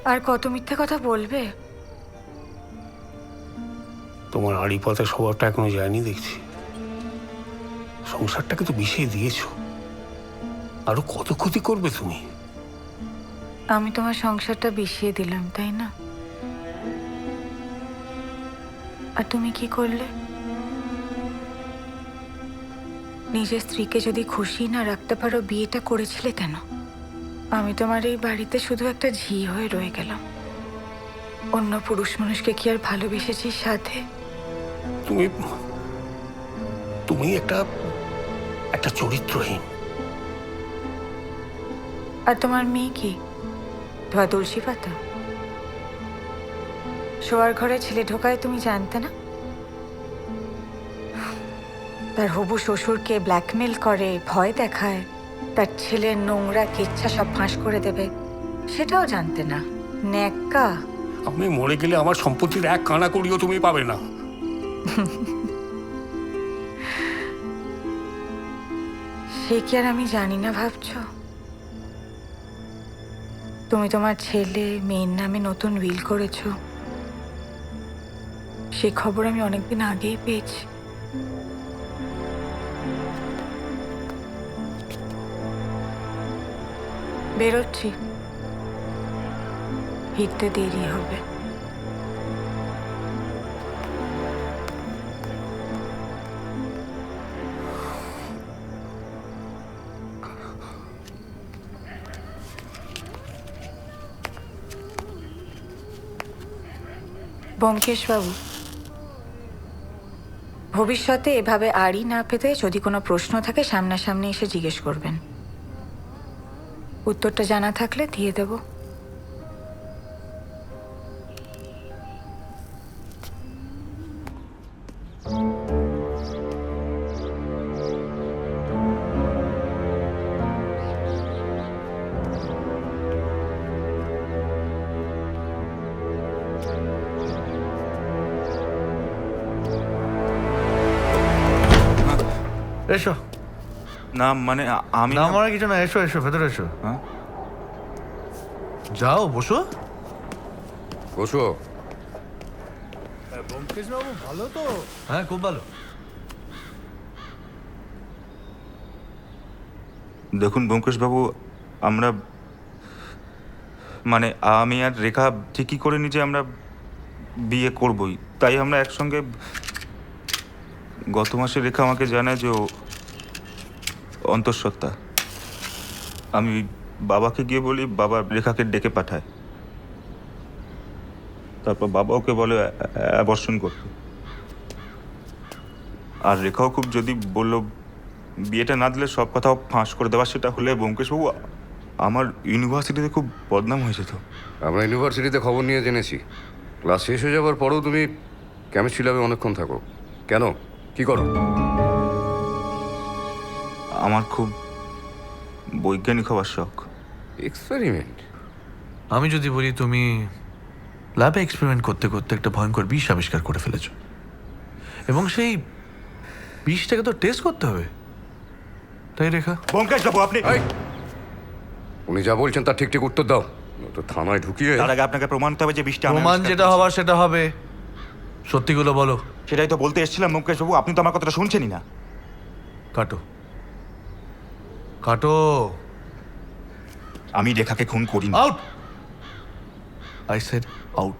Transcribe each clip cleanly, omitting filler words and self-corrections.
আর কত মিথ্যে কথা বলবে? তোমার আড়ি পাতা স্বভাবটা এখনো যায়নি দেখছি। সংসারটাকে তো বিষিয়ে দিয়েছো, আরো কত ক্ষতি করবে তুমি? আমি তোমার সংসারটা বিষিয়ে দিলাম, তাই না? আর তুমি কি করলে? নিজের স্ত্রীকে যদি খুশি না রাখতে পারো, বিয়েটা করেছিলে কেন? আমি তোমার এই বাড়িতে শুধু একটা ঝি হয়ে রয়ে গেলাম। অন্য পুরুষ মানুষকে কি আর ভালোবেসেছি সাথে? তুমি তুমি একটা একটা চরিত্রহীন। আর তোমার মেয়ে কি ধোয়া তুলসী পাতা? শোয়ার ঘরে ছেলে ঢোকায় তুমি জানতে না? তার হবু শ্বশুরকে ব্ল্যাকমেল করে, ভয় দেখায়, তার ছেলের নোংরা কেচ্ছা সব ফাঁস করে দেবে, সেটাও জানতে না? ন্যাক্কা। আমি মরে গেলে আমার সম্পত্তির এক কানা করিও তুমি পাবে না। সে কি আর আমি জানি না ভাবছো? তুমি তোমার ছেলে মেয়ের নামে নতুন উইল করেছো, সে খবর আমি অনেকদিন আগেই পেয়েছি। বেরোচ্ছি, ফিরতে দেরি হবে। ব্যোমকেশবাবু, ভবিষ্যতে এভাবে আড়ি না পেতে যদি কোনো প্রশ্ন থাকে সামনাসামনি এসে জিজ্ঞেস করবেন। উত্তরটা জানা থাকলে দিয়ে দেব। এসো। না মানে আমি না আমার কিছু না, এসো এসো ভেতরে এসো। হ্যাঁ? যাও বসো। বসো। ব্যোমকেশবাবু ভালো তো? হ্যাঁ খুব ভালো। দেখুন ব্যোমকেশবাবু, আমরা মানে আমি আর রেখা ঠিকই করিনি যে আমরা বিয়ে করবই, তাই আমরা একসঙ্গে। গত মাসে রেখা আমাকে জানায় যে ও অন্তঃসত্ত্বা। আমি বাবাকে গিয়ে বলি, বাবা রেখাকে ডেকে পাঠায়। তারপর বাবা ওকে বলে অ্যাবর্শন করতে। আর রেখাও খুব যদি বললো বিয়েটা না দিলে সব কথাও ফাঁস করে দেওয়া, সেটা হলে ব্যোমকেশবাবু আমার ইউনিভার্সিটিতে খুব বদনাম হয়ে যেত। আমরা ইউনিভার্সিটিতে খবর নিয়ে জেনেছি ক্লাস শেষ হয়ে যাওয়ার পরেও তুমি কেমিস্ট্রি ল্যাবে অনেকক্ষণ থাকো। কেন, কি করো? আমার খুব বৈজ্ঞানিক হওয়ার শখ। এক্সপেরিমেন্ট? আমি যদি বলি তুমি ল্যাবে এক্সপেরিমেন্ট করতে করতে একটা ভয়ঙ্কর বিষ আবিষ্কার করে ফেলেছো, এবং সেই বিষটাকে তো টেস্ট করতে হবে, তাই রেখা? ব্যোমকেশবাবু আপনি এই, উনি যা বলছেন তার ঠিক ঠিক উত্তর দাও, তো থানায় ঢুকিয়ে। তার আগে আপনাকে প্রমাণ করতে হবে যে বিষটা আমি প্রমাণ আবিষ্কার যেটা করেছি। হবার সেটা হবে, সত্যিগুলো বলো। সেটাই তো বলতে এসেছিলাম ব্যোমকেশবাবু, আপনি তো আমার কথাটা শুনছেনই না। কাটো কাটো। আমি রেখাকে খুন করিনি। Out, I said out.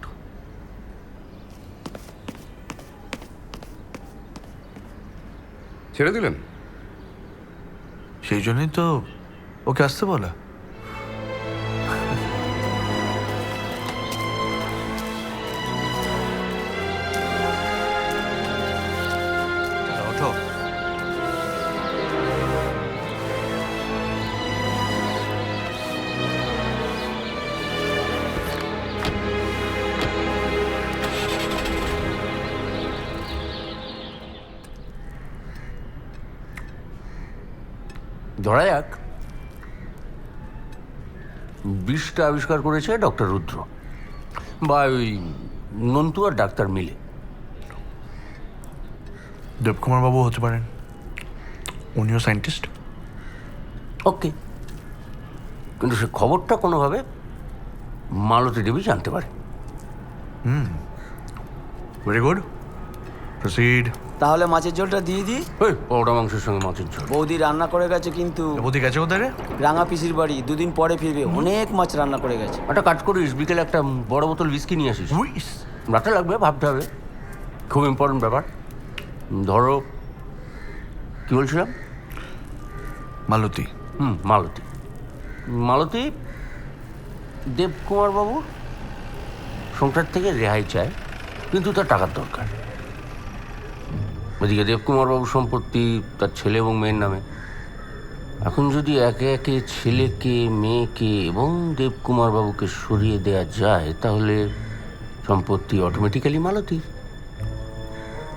ছেড়ে দিলেন? সেই জন্যই তো ওকে আসতে বলা। ওঠো। ধরা যাক বিষটা আবিষ্কার করেছে ডক্টর রুদ্র বা ওই নন্তু আর ডাক্তার মিলে। দেবকুমার বাবু হতে পারেন, উনিও মালতী দেবী জানতে পারে। Very good, proceed. তাহলে মাছের ঝোলটা দিয়ে দিই। ওই পরোটা মাংসের সঙ্গে মাছের ঝোল। বৌদি রান্না করে গেছে, কিন্তু বৌদি গেছে কোথায় রে? রাঙা পিসির বাড়ি, 2 দিন পরে ফিরবে। অনেক মাছ রান্না করে গেছে। একটা কাজ করিস, বিকেলে একটা বড় বোতল উইস্কি নিয়ে আসিস। উইস। রাতে লাগবে, ভাবতে হবে, খুব ইম্পর্টেন্ট ব্যাপার। ধরো, কি বলছিলাম? মালতী। মালতী। মালতী দেবকুমার বাবু সংসার থেকে রেহাই চায়, কিন্তু তার টাকার দরকার। ওদিকে দেবকুমার বাবুর সম্পত্তি তার ছেলে এবং মেয়ের নামে। এখন যদি একে একে ছেলেকে, মেয়েকে এবং দেবকুমার বাবুকে সরিয়ে দেওয়া যায়, তাহলে সম্পত্তি অটোমেটিক্যালি মালতীর।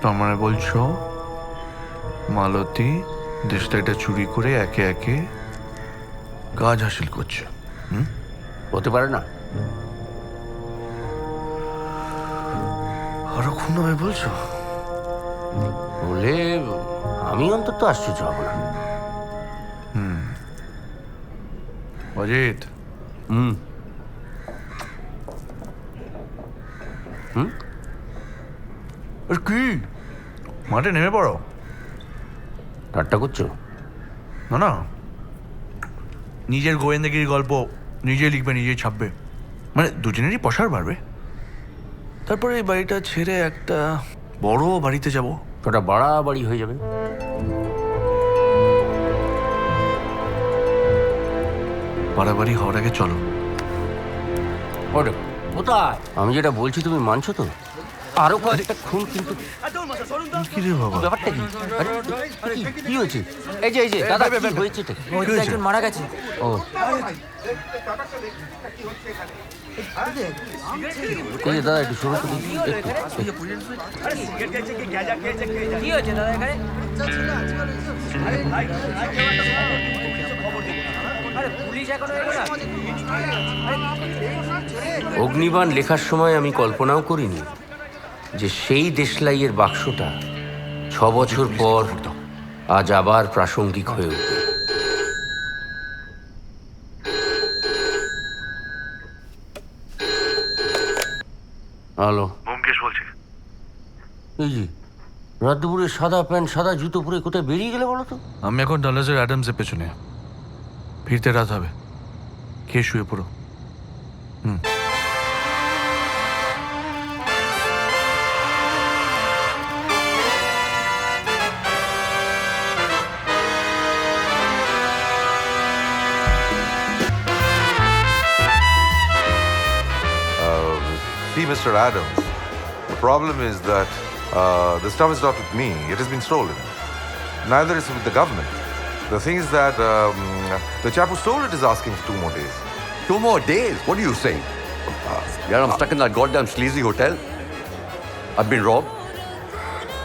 তার মানে বলছো মালতী দেশটা এটা চুরি করে একে একে কাজ হাসিল করছে? হতে পারে না? আরো ক্ষুণ্ণ হয়ে বলছো? বলে আমি অন্তত আশ্চর্য হব না। অজিত, আর কি মাঠে নেমে পড়ো। ঠাট্টা করছো? না না, নিজের গোয়েন্দাগিরি গল্প নিজে লিখবে, নিজে ছাপবে, মানে দুজনেরই পসার বাড়বে। তারপরে এই বাড়িটা ছেড়ে একটা বড় বাড়িতে যাব। ওটা বাড়াবাড়ি হয়ে যাবে। বাড়াবাড়ি হওয়ার আগে চলো। ওরে কোথায়? আমি যেটা বলছি তুমি মানছো তো? আরো কয়েকটা খুন কিন্তু। কি রে বাবা? ব্যাপারটা কি? আরে, কি হয়েছে? এই যে দাদা, কি হয়েছে? ওইদিকে একজন মারা গেছে। ও, এই যে দাদা, একটু শুরু করি। কি হয়েছে দাদা এখানে? অগ্নিবাণ লেখার সময় আমি কল্পনাও করিনি যে সেই দেশলাইয়ের বাক্সটা 6 বছর পর আজ আবার প্রাসঙ্গিক হয়ে উঠবে। হ্যালো, ব্যোমকেশ বলছি। এই যে রাত দুপুরে সাদা প্যান্ট সাদা জুতো পরে কোথায় বেরিয়ে গেলে বলো তো? আমি এখন ডালাসের অ্যাডামসের পেছনে, ফিরতে রাত হবে, খেয়ে শুয়ে পড়ো। See, Mr. Adams, the problem is that the stuff is not with me. It has been stolen. Neither is it with the government. The thing is that the chap who stole it is asking for 2 more days. 2 more days? What are you saying? Yeah, I'm stuck in that goddamn sleazy hotel. I've been robbed.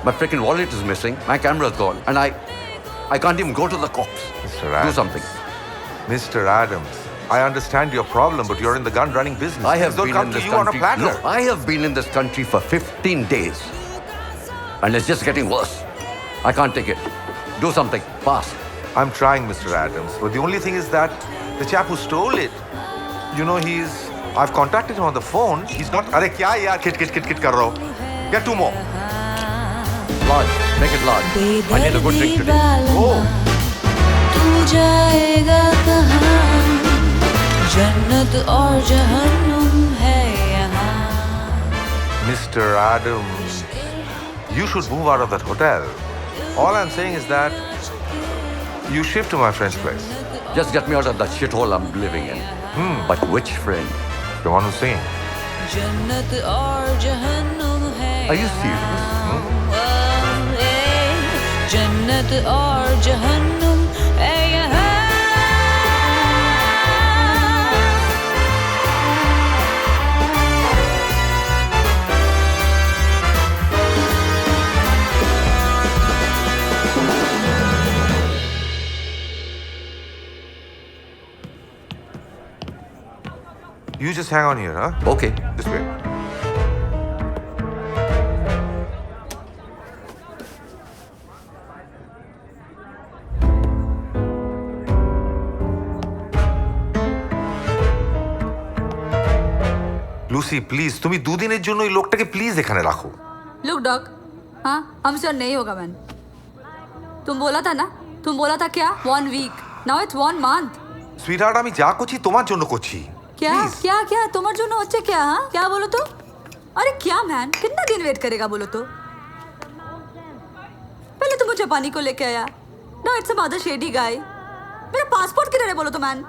My freaking wallet is missing. My camera's gone. And I can't even go to the cops. Mr. Do Adams. something. Mr. Adams, I understand your problem, but you're in the gun-running business. I have Things don't been come in to this you on a country. platter. No, I have been in this country for 15 days. And it's just getting worse. I can't take it. Do something. Fast. I'm trying, Mr. Adams, but the only thing is that the chap who stole it, you know, I've contacted him on the phone. He's not. Arey kya yaar kit kar raha ho? Get 2 more. Large. Make it large. I need a good drink today. Oh. तू जाएगा कहाँ? जन्नत और जहन्नुम है यहाँ। Mr. Adams, you should move out of that hotel. All I'm saying is that you shift to my friend's place. Just get me out of that shithole I'm living in. But which friend? The one who's singing. जन्नत और जहन्नुम है Are you serious? जन्नत और जहन्नुम है यहाँ। You just hang on here, huh? Okay. This way. Lucy please তুমি দুদিনের জন্য এই লোকটাকে প্লিজ এখানে রাখো। लुक डॉग, हाँ हमसे और नहीं होगा मैन। तुम बोला था ना, तुम बोला था क्या 1 week, now it's 1 month. Sweetheart আমি যা করছি তোমার জন্য করছি। क्या Please. क्या क्या तुम्हारे जो होच्छे क्या? हाँ क्या बोलो तो? अरे क्या मैन, कितना दिन वेट करेगा बोलो तो? पहले तो मुझे पानी को लेके आया, now it's a mother shady guy. मेरा पासपोर्ट किधर है बोलो तो मैन?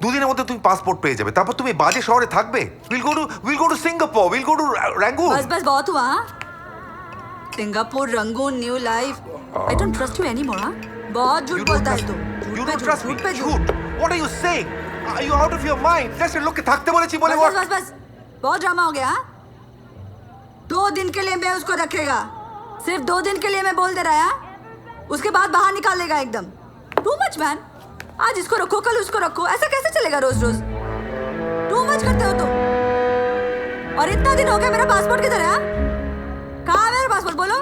দুদিনের মধ্যে তুমি পাসপোর্ট পেয়ে যাবে, তারপর তুমি বাজে শহরে থাকবে। Will go to Singapore, will go to Rangoon. बस बस बहुत हुआ। हाँ? Singapore, Rangoon, new life. I don't trust you any more. हाँ बहुत झूठ बोलता है तू। You झूठ पे don't झूठ, trust me. झूठ पे झूठ। झूठ? What are you saying? Are you out of your mind? Just লোককে থাকতে বলেছি বলে बस what? बस बस बहुत ड्रामा हो गया। हाँ? 2 दिन के लिए मैं उसको रखेगा, सिर्फ 2 दिन के लिए मैं बोल दे रहा है। हाँ? उसके बाद बाहर निकाल लेगा एकदम। टू मच मैन, आज इसको रखो कल उसको रखो, ऐसा कैसे चलेगा रोज रोज? टू मच करते हो तुम। और इतना दिन हो गया, मेरा पासपोर्ट किधर है? हाँ? कहाँ है मेरा पासपोर्ट बोलो?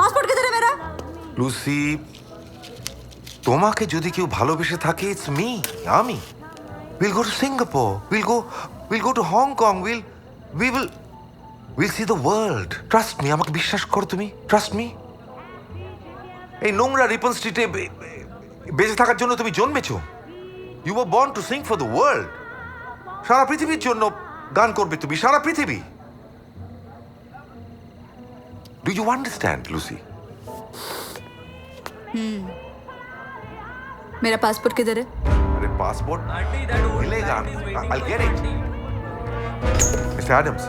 पासपोर्ट किधर है मेरा? লুসি তোমাকে যদি কেউ ভালোবেসে থাকে ইটস মি, আমি। Will go to Singapore, will go two Hong Kong, will see the world. Trust me, আমাকে বিশ্বাস করো তুমি, ট্রাস্ট মি। এই নোংরা রিপন স্ট্রিটে বেঁচে থাকার জন্য তুমি জন্মেছো। You were born to sing for the world. সারা পৃথিবীর জন্য গান করবে তুমি, সারা পৃথিবী। Do you understand Lucy? मेरा पासपोर्ट किधर है? अरे पासपोर्ट मिलेगा, I'll get it. Mr. Adams.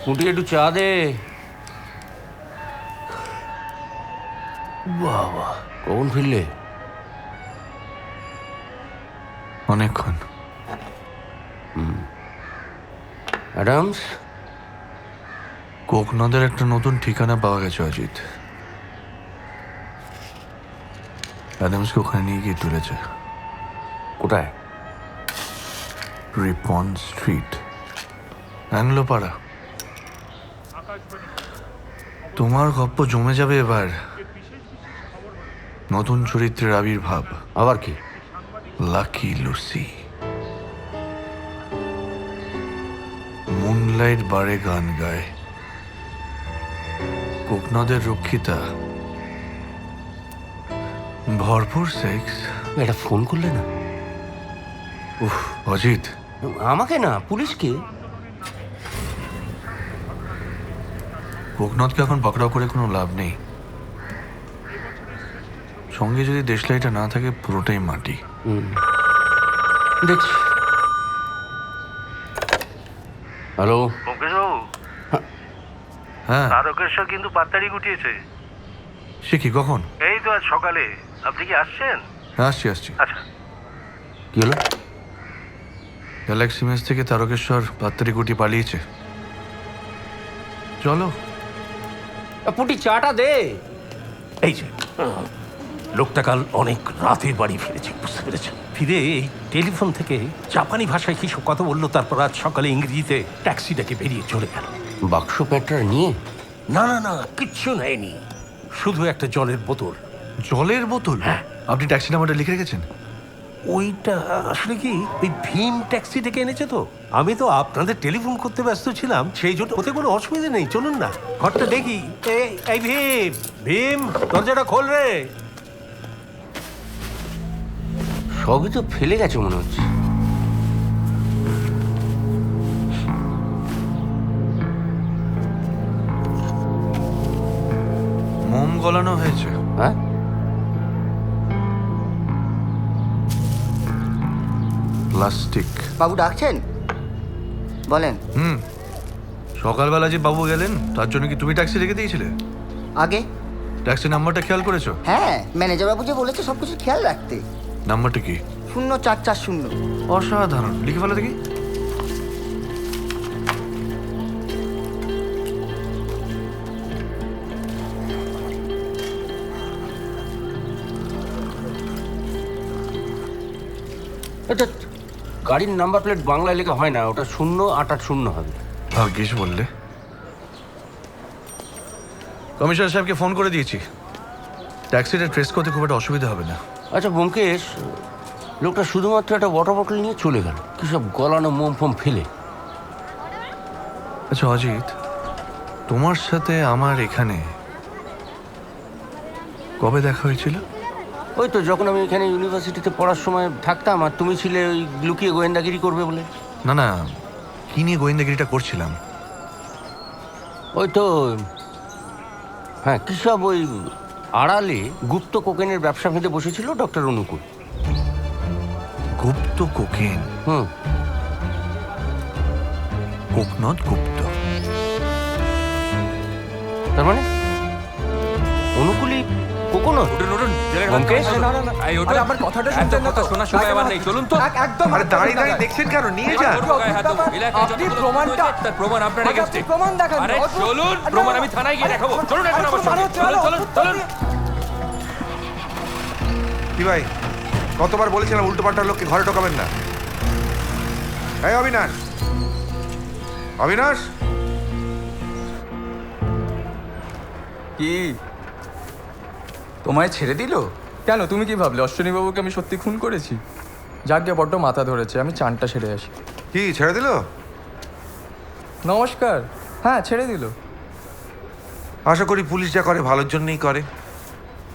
মুটি একটু চা দে। বাবা কখন ফিরলে? অনেকক্ষণ। অ্যাডামস, কোকনদের একটা নতুন ঠিকানা পাওয়া গেছে অজিত। অ্যাডামসকে ওখানে নিয়ে গিয়ে তুলেছে। কোথায়? রিপন স্ট্রিট, অ্যাংলোপাড়া। তোমার গপ্প জমে যাবে এবার। নতুন চরিত্রের আবির্ভাব। আবার কি? লাকি লুসি মুনলাইট বারে গান গায়। কোকনদের রক্ষিতা, ভরপুর সেক্স। এটা ফোন করলে না? উফ অজিত, আমাকে না, পুলিশকে। কোকনদকে এখন পাকড়াও করে কোনো লাভ নেই। সঙ্গে যদি দেশলাইটা না থাকে পুরোটাই মাটি। দেখছি। হ্যালো, মুকেশবাবু, হ্যাঁ তারকেশ্বর কিন্তু পাত্তারি গুটিয়েছে। সে কি, কখন? এই তো আজ সকালে। আপনি কি আসছেন? হ্যাঁ আসছি। আচ্ছা, কি হলো? গ্যালাক্সি মেস থেকে তারকেশ্বর পাত্তারি গুটি পালিয়েছে। চলো। পুটি চাটা দে। এই যে লোকটা কাল অনেক রাতে বাড়ি ফিরেছে, বুঝতে পেরেছেন? ফিরে এই টেলিফোন থেকে জাপানি ভাষায় কিছু কথা বললো, তারপর আজ সকালে ইংরেজিতে ট্যাক্সি ডেকে বেরিয়ে চলে গেল। বাক্স প্যাটরা নিয়ে? না কিচ্ছু নেয়নি, শুধু একটা জলের বোতল। জলের বোতল? হ্যাঁ। আপনি ট্যাক্সি নাম্বারটা লিখে রেখেছেন? ওইটা আসলে কি ওই ভীম ট্যাক্সি ডেকে এনেছে তো। আমি তো আপনাদের টেলিফোন করতে ব্যস্ত ছিলাম, সেই জন্য ওতে কোনো অসুবিধা নেই। চলুন না ঘরটা দেখি। এই ভীম দরজাটা খোল রে। সবই তো ফেলে গেছে মনে হচ্ছে। মোম গলানো হয়েছে। হ্যাঁ, প্লাস্টিক। বাবু ডাকছেন? বলেন। সকালবেলা যে বাবু গেলেন তার জন্য কি তুমি ট্যাক্সি রেখে দিয়েছিলে? আগে? ট্যাক্সি নাম্বারটা খেয়াল করেছো? হ্যাঁ, ম্যানেজার বাবু যে বলেছে সবকিছু খেয়াল রাখতে। নাম্বারটা কি? 0440। অসাধারণ, লিখে ফেলো দেখি। এটা গাড়ির নাম্বার প্লেট বাংলায় লেখা হয় না, ওটা 0880 হবে। ভাগ্যিস বললে। কমিশনার সাহেবকে ফোন করে দিয়েছি, ট্যাক্সিটা ট্রেস করতে খুব একটা অসুবিধা হবে না। আচ্ছা ব্যোমকেশ, লোকটা শুধুমাত্র একটা ওয়াটার বটল নিয়ে চলে গেল, কি সব গলানো মোম ফোম ফেলে। আচ্ছা অজিত, তোমার সাথে আমার এখানে কবে দেখা হয়েছিল? ওই তো যখন আমি এখানে ইউনিভার্সিটিতে পড়ার সময় থাকতাম, আর তুমি ছিলে ওই লুকিয়ে গোয়েন্দাগিরি করবে বলে। না না, কি নিয়ে গোয়েন্দাগিরিটা করছিলাম? ওই তো, হ্যাঁ, কী সব ওই আড়ালে গুপ্ত কোকেনের ব্যবসা ভেদে বসেছিল ডক্টর অনুকূল। গুপ্ত কোকেন? হুম। কোকনদ গুপ্ত? তার মানে অনুকূলই কোকোনট? আমার কথাটা শুনতেন না তো? শোনার সময় আমার নেই, চলুন তো। একদম আরে দাঁড়িয়ে দাঁড়িয়ে দেখছেন কেন? নিয়ে যান। আপনি প্রমাণটা, প্রমাণ আপনার কাছে, প্রমাণ দেখান। আরে চলুন, প্রমাণ আমি থানায় গিয়ে দেখাবো। চলুন এখন আমার সঙ্গে, চলুন চলুন চলুন। কি ভাই, কতবার বলেছিলাম উল্টো পাল্টা লোককে ঘরে ঢোকাবেন না। এই অবিনাশ, অবিনাশ, কি তোমায় ছেড়ে দিল? কেন, তুমি কি ভাবলে অশ্বিনী বাবুকে আমি সত্যি খুন করেছি? যাকে বড্ড মাথা ধরেছে, আমি চানটা সেরে আসি। কি ছেড়ে দিল? নমস্কার। হ্যাঁ, ছেড়ে দিল। আশা করি পুলিশ যা করে ভালোর জন্যই করে।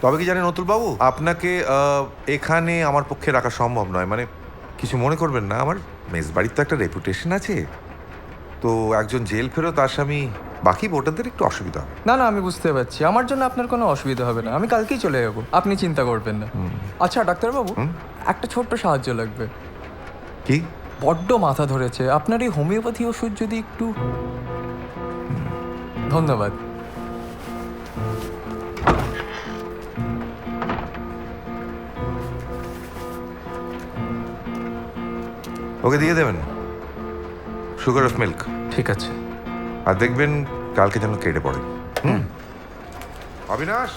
তবে কি জানেন অতুল বাবু, আপনাকে এখানে আমার পক্ষে রাখা সম্ভব নয়। মানে কিছু মনে করবেন না, আমার মেস বাড়ির তো একটা রেপুটেশন আছে। তো একজন জেল ফেরত আসামি, বাকি ভোটারদের একটু অসুবিধা হবে। না না, আমি বুঝতে পারছি। আমার জন্য আপনার কোনো অসুবিধা হবে না, আমি কালকেই চলে যাবো, আপনি চিন্তা করবেন না। আচ্ছা ডাক্তারবাবু, একটা ছোট্ট সাহায্য লাগবে। কি? বড্ড মাথা ধরেছে, আপনার এই হোমিওপ্যাথি ওষুধ যদি একটু। ধন্যবাদ। ওকে দিয়ে দেবেন সুগার অফ মিল্ক। ঠিক আছে। আর দেখবেন কালকে যেন কেটে পড়ে। অবিনাশ,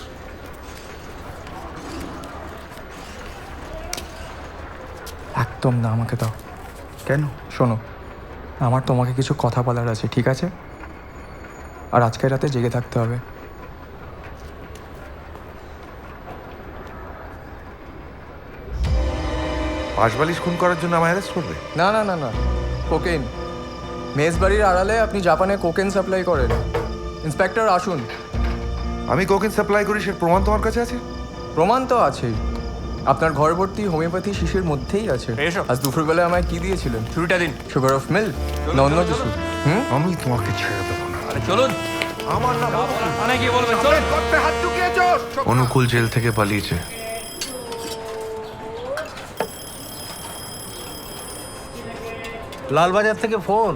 একদম না, আমাকে দাও। কেন? শোনো, আমার তোমাকে কিছু কথা বলার আছে, ঠিক আছে? আর আজকের রাতে জেগে থাকতে হবে। পাশবালিশ খুন করার জন্য আমায় অ্যারেস্ট করবে? না না না না, কোকেন। মেজবাড়ির আড়ালে আপনি জাপানে কোকেন সাপ্লাই করেন। ইন্সপেক্টর আসুন। আমি কোকেন সাপ্লাই করি, সে প্রমাণ তোমার কাছে আছে? প্রমাণ তো আছেই, আপনার ঘর ভর্তি হোমিওপ্যাথি শিশির মধ্যেই আছে। আজ দুপুরবেলা আমায় কি দিয়েছিলেন? ছুরিটা দিন। সুগার অফ মিল্ক না অন্য কিছু? আমি তোমাকে ছেড়ে দেবো না। চলুন। আমার নাম করতে হাত ঢুকিয়েছ। অনুকূল জেল থেকে পালিয়েছে। লালবাজার থেকে ফোন।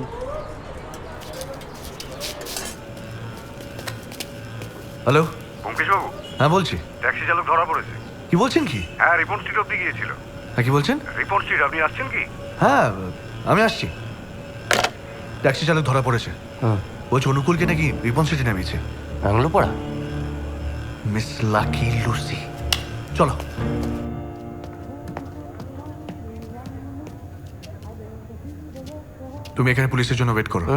হ্যালো, ব্যোমকেশবাবু, হ্যাঁ বলছি। ট্যাক্সি চালক ধরা পড়েছে। কি বলছেন? কি? হ্যাঁ, রিপন স্ট্রিট অব্দি গিয়েছিল। হ্যাঁ, কি বলছেন? রিপন স্ট্রিট, আপনি আসছেন কি? হ্যাঁ, আমি আসছি। ট্যাক্সি চালক ধরা পড়েছে। বলছে অনুকূলকে নাকি রিপন সিটি নামিয়েছে। বাংলো পড়া? মিস লাকি লুসি, চলো। তুমি এখানে পুলিশের জন্য ওয়েট করো।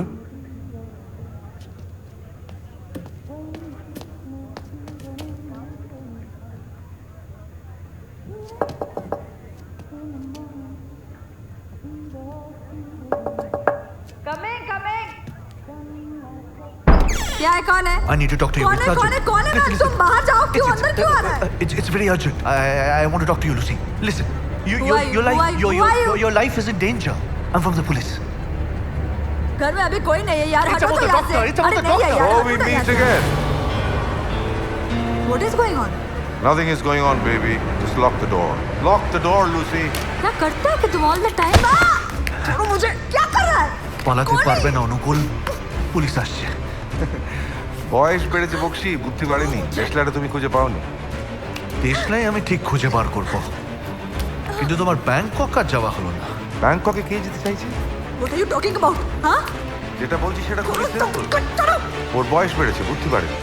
क्या है, कौन है? I need to talk to you. कौन है, कौन है, कौन है? ना, तुम बाहर जाओ, क्यों अंदर क्यों आ रहा है? It's very urgent. I want to talk to you, Lucy. Listen, Who are you? Who are you? your life is in danger. I'm from the police. घर में अभी कोई नहीं है यार, हटो तो यहाँ से। It's about अरे the नहीं है doctor. यार, Oh, हटो we तो यहाँ meet से। again. What is going on? Nothing is going on, baby. Just lock the door. Lock the door, Lucy. क्या करता है कि तुम ऑल द टाइम? छोड़ो मुझे, क्या कर रहा है? পালাতে कौन है পারবে ये? না অনুকূল, পুলিশ আসছে। বয়স বেড়েছে বকশি, বুদ্ধি বাড়েনি। টেসলাটা তুমি খুঁজে পাওনি? দেশলাই আমি ঠিক খুঁজে বার করব, কিন্তু তোমার ব্যাংকক আর যাওয়া হলো না। ব্যাংককে কে যেতে চাইছে? What are you talking about? हाँ? যেটা বলছি সেটা খুবই छोड़ो, সিম্পল। छोड़ो। ওর বয়স বেড়েছে, বুদ্ধি বাড়েনি।